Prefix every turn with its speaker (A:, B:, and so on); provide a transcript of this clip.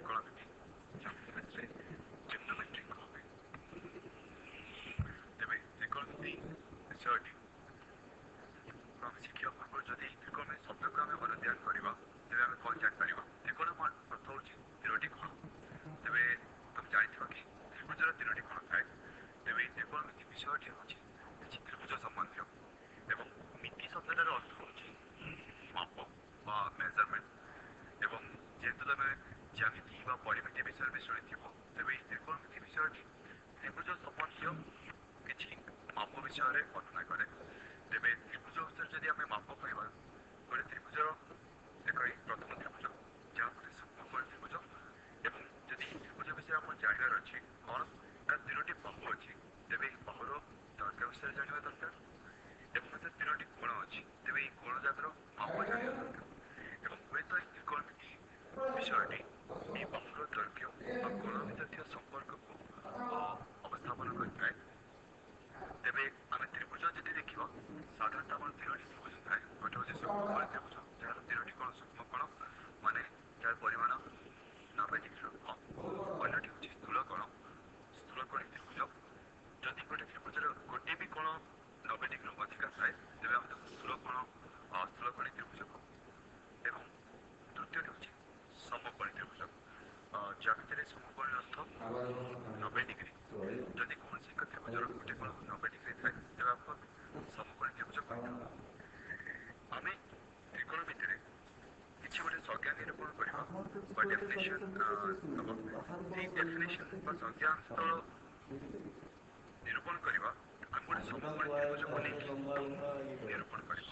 A: trigonometry ରେ trigonometry କହେ। ତେବେ trigonometry ବିଷୟଟି ଆମେ ଶିଖିବା ପୂର୍ବରୁ ଯଦି ତ୍ରିକୋଣ ଶବ୍ଦକୁ ଆମେ ଅନୁଧ୍ୟାନ କରିବା ତେବେ ଆମେ କଣ ଜାଣିପାରିବା? ତ୍ରିକୋଣ ଅର୍ଥ ହେଉଛି ତିନୋଟି କୋଣ। ତେବେ ତମେ ଜାଣିଥିବ କି ତ୍ରିଭୁଜର ତିନୋଟି କୋଣ ଥାଏ। ତେବେ ଏହି ତ୍ରିକୋଣମିତି ବିଷୟଟି ହେଉଛି କିଛି ତ୍ରିଭୁଜ ସମ୍ବନ୍ଧୀୟ ଏବଂ ମିତି ଶବ୍ଦଟାର ଅର୍ଥ ହେଉଛି ମାପ ବା ମେଜରମେଣ୍ଟ। ଏବଂ ଯେହେତୁ ତମେ ଜ୍ୟାମିତି ବା ପରିମିତି ବିଷୟରେ ବି ଶୁଣିଥିବ, ତେବେ ଏହି ତ୍ରିକୋଣମିତି ବିଷୟଟି ତ୍ରିଭୁଜ ସମ୍ବନ୍ଧୀୟ କିଛି ମାପ ବିଷୟରେ ବର୍ଣ୍ଣନା କରେ। ତେବେ ତ୍ରିଭୁଜ ଭିତରେ ଯଦି ଆମେ ମାପ କରିବା, ଗୋଟେ ତ୍ରିଭୁଜର ଦେଖ ଏଇ ପ୍ରଥମ ତ୍ରିଭୁଜ ଯାହାକୁ ସମକୋଣ ତ୍ରିଭୁଜ, ଏବଂ ଯଦି ଏହି ତ୍ରିଭୁଜ ବିଷୟରେ ଆମର ଜାଣିବାର ଅଛି କ'ଣ ତାର ତିନୋଟି ବାହୁ ଅଛି, ତେବେ ଏହି ବାହୁର ଦୈର୍ଘ୍ୟ ବିଷୟରେ ଜାଣିବା ଦରକାର ଏବଂ ସେଥିରେ ତିନୋଟି କୋଣ ଅଛି, ତେବେ ଏହି କୋଣ ଯାକର ମାପ ଜାଣିବା ଦରକାର। ଏବଂ ହୁଏତ ଏହି ତ୍ରିକୋଣମିତି ବିଷୟଟି ଏହି ବାହୁର ଦୈର୍ଘ୍ୟ ବା କୋଣ ଭିତରେ ଥିବା ସମ୍ପର୍କକୁ ଅବସ୍ଥାପନ କରିଥାଏ। ତେବେ ଆମେ ତ୍ରିଭୁଜ ଯଦି ଦେଖିବା, ସାଧାରଣତଃ ଆମର ତିନୋଟି ତ୍ରିଭୁଜ ଥାଏ। ଗୋଟେ ହେଉଛି ସୂକ୍ଷ୍ମକୋଣୀ ତ୍ରିଭୁଜ, ଯାହାର ତିନୋଟି କୋଣ ସୂକ୍ଷ୍ମକୋଣ, ମାନେ ଯାହାର ପରିମାଣ 90 ଡିଗ୍ରୀର କମ୍। ଅନ୍ୟଟି ହେଉଛି ସ୍ଥୂଳକୋଣୀ ତ୍ରିଭୁଜ। ଯଦି ଗୋଟେ ତ୍ରିଭୁଜର ଗୋଟିଏ ବି କୋଣ 90 ଡିଗ୍ରୀରୁ ଅଧିକା ଥାଏ, ତେବେ ଆମେ ତାକୁ ସ୍ଥୂଳକୋଣୀ ତ୍ରିଭୁଜ କହୁ। ଏବଂ ତୃତୀୟଟି ହେଉଛି ସମକୋଣୀ ତ୍ରିଭୁଜ। ଜ୍ୟାମିତିରେ ସମକୋଣୀ ଅର୍ଥ 90 ଡିଗ୍ରୀ। ଯଦି କୌଣସି ଏକ ତ୍ରିଭୁଜର ଗୋଟେ କୋଣ 90 ଡିଗ୍ରୀ ଥାଏ, ତେବେ ଆମେ ସମକୋଣୀ ତ୍ରିଭୁଜ କହିଥାଉ। ଆମେ ତ୍ରିକୋଣମିତିରେ କିଛି ଗୋଟେ ସଂଜ୍ଞା ନିରୂପଣ କରିବା ବା ଡେଫିନେସନ ଦେବା। ସେଇ ଡେଫିନେସନ ବା ସଂଜ୍ଞାନ୍ତ ନିରୂପଣ କରିବା ଆମେ ଗୋଟେ ସମକୋଣୀ ତ୍ରିଭୁଜକୁ ନେଇକି ନିରୂପଣ କରିବା।